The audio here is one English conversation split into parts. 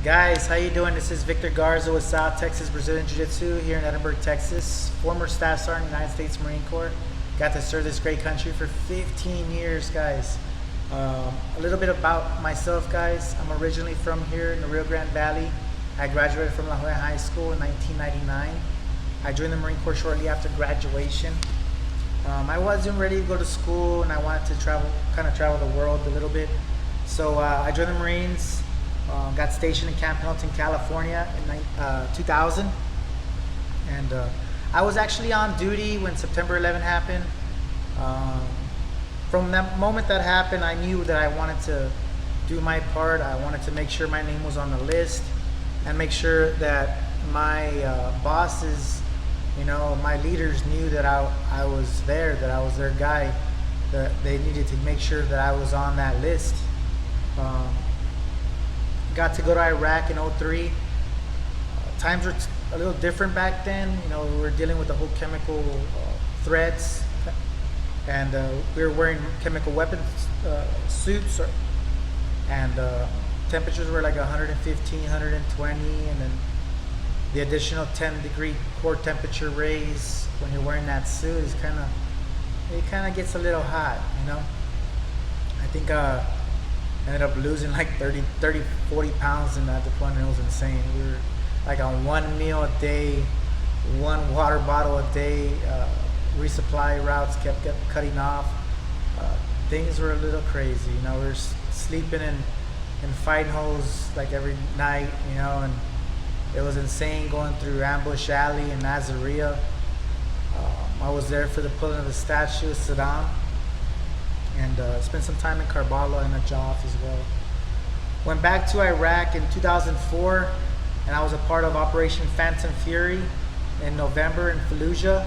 Guys, how you doing? This is Victor Garza with Texas Brazilian Jiu Jitsu here in Edinburg, Texas. Former Staff Sergeant in the United States Marine Corps. Got to serve this great country for 15 years, guys. A little bit about myself, guys. I'm originally from here in the Rio Grande Valley. I graduated from La Jolla High School in 1999. I joined the Marine Corps shortly after graduation. I wasn't ready to go to school, and I wanted to travel the world a little bit. So I joined the Marines. Got stationed in Camp Pendleton, California in 2000. And I was actually on duty when September 11 happened. From that moment that happened, I knew that I wanted to do my part. I wanted to make sure my name was on the list and make sure that my bosses, my leaders knew that I was there, that I was their guy, that they needed to make sure that I was on that list. Got to go to Iraq in 03. Times were a little different back then. We were dealing with the whole chemical threats, and we were wearing chemical weapons suits, and temperatures were like 115, 120, and then the additional 10-degree core temperature raise when you're wearing that suit is kind of gets a little hot. I think ended up losing like 30, 40 pounds in that deployment. It was insane. We were like on one meal a day, one water bottle a day. Resupply routes kept cutting off. Things were a little crazy. We were sleeping in fighting holes like every night, and it was insane going through Ambush Alley in Nazaria. I was there for the pulling of the statue of Saddam, and spent some time in Karbala and Najaf as well. Went back to Iraq in 2004, and I was a part of Operation Phantom Fury in November in Fallujah.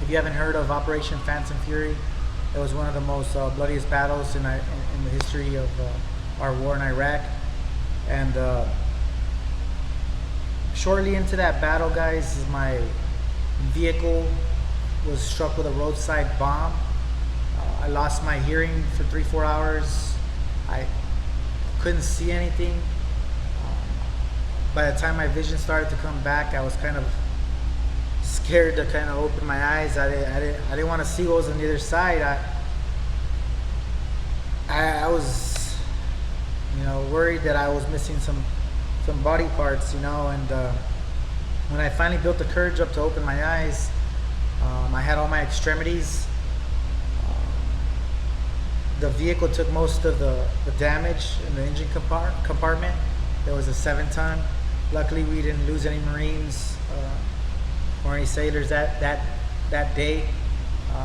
If you haven't heard of Operation Phantom Fury, it was one of the most bloodiest battles in the history of our war in Iraq. And shortly into that battle, guys, my vehicle was struck with a roadside bomb. I lost my hearing for 3-4 hours. I couldn't see anything. By the time my vision started to come back, I was kind of scared to kind of open my eyes. I didn't want to see what was on the other side. I was, worried that I was missing some body parts, and when I finally built the courage up to open my eyes, I had all my extremities. The vehicle took most of the damage in the engine compartment. There was a 7-ton. Luckily, we didn't lose any Marines or any sailors that day.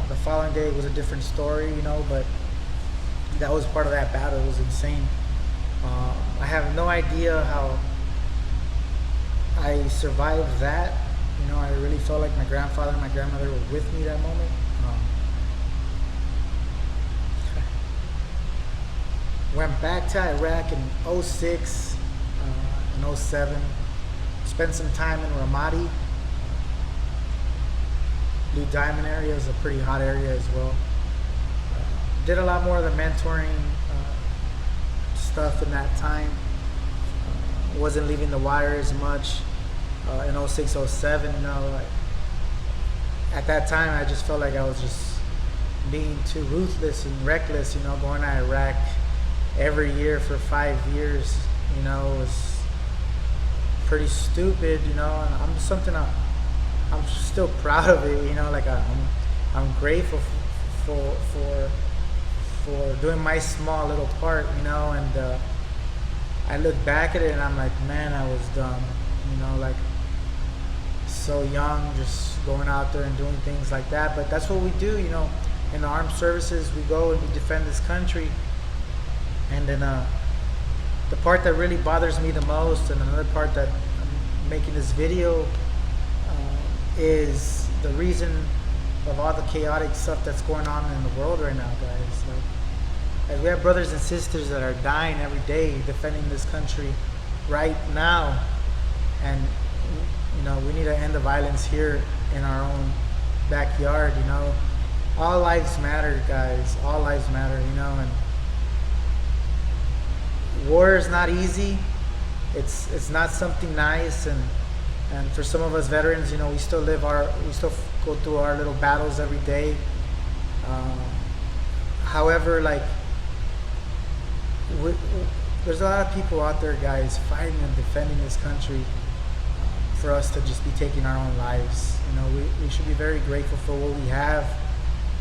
The following day was a different story, but that was part of that battle. It was insane. I have no idea how I survived that. I really felt like my grandfather and my grandmother were with me that moment. Went back to Iraq in 06 and 07. Spent some time in Ramadi. Blue Diamond area is a pretty hot area as well. Did a lot more of the mentoring stuff in that time. Wasn't leaving the wire as much in 06, 07. At that time, I just felt like I was just being too ruthless and reckless. Going to Iraq every year for 5 years, was pretty stupid, and I'm still proud of it, I'm grateful for doing my small little part, and I look back at it and I'm like, man, I was dumb, so young, just going out there and doing things like that. But that's what we do, in the armed services. We go and we defend this country. And then the part that really bothers me the most, and another part that I'm making this video, is the reason of all the chaotic stuff that's going on in the world right now, guys. Like we have brothers and sisters that are dying every day defending this country right now, and we need to end the violence here in our own backyard. All lives matter, guys. All lives matter. And war is not easy. it's not something nice, and for some of us veterans, you know, we still go through our little battles every day. However, like there's a lot of people out there, guys, fighting and defending this country, for us to just be taking our own lives. You know, we should be very grateful for what we have.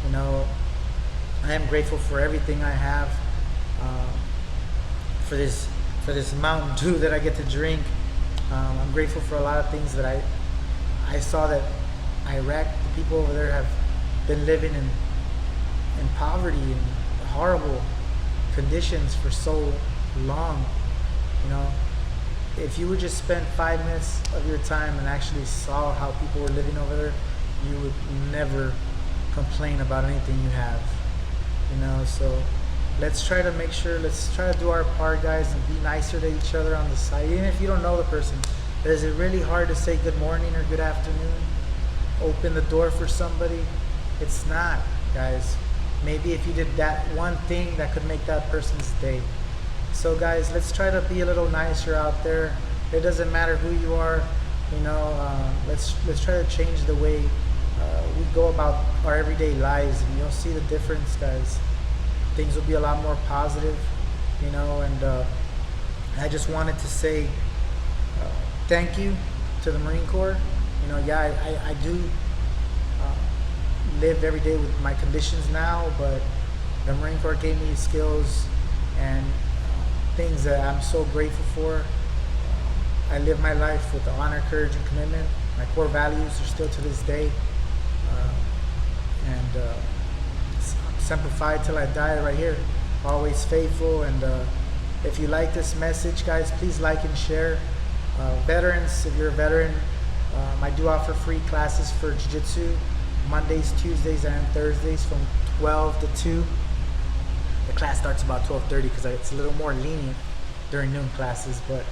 You know, I am grateful for everything I have, for this Mountain Dew that I get to drink. I'm grateful for a lot of things that I saw that Iraq, the people over there have been living in poverty and horrible conditions for so long. You know, if you would just spend 5 minutes of your time and actually saw how people were living over there, you would never complain about anything you have. You know, so let's try to do our part, guys, and be nicer to each other on the side. Even if you don't know the person, is it really hard to say good morning or good afternoon? Open the door for somebody? It's not, guys. Maybe if you did that one thing, that could make that person's day. So guys, let's try to be a little nicer out there. It doesn't matter who you are, you know. Let's try to change the way we go about our everyday lives, and you'll see the difference, guys. Things will be a lot more positive, you know. And I just wanted to say thank you to the Marine Corps. You know, yeah, I do live every day with my conditions now, but the Marine Corps gave me skills and things that I'm so grateful for. I live my life with honor, courage, and commitment. My core values are still to this day. Semper Fi till I die, right here. Always faithful. And if you like this message, guys, please like and share. Veterans, if you're a veteran, I do offer free classes for Jiu-Jitsu Mondays, Tuesdays, and Thursdays from 12 to 2. The class starts about 12:30 because it's a little more lenient during noon classes, but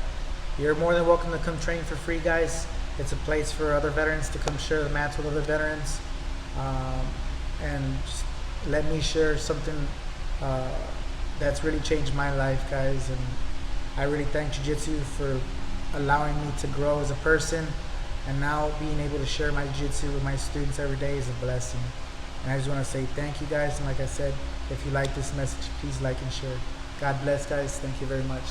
you're more than welcome to come train for free, guys. It's a place for other veterans to come share the mats with other veterans, and just let me share something that's really changed my life, guys. And I really thank Jiu-Jitsu for allowing me to grow as a person, and now being able to share my Jiu-Jitsu with my students every day is a blessing. And I just want to say thank you, guys. And like I said, if you like this message, please like and share. God bless, guys. Thank you very much.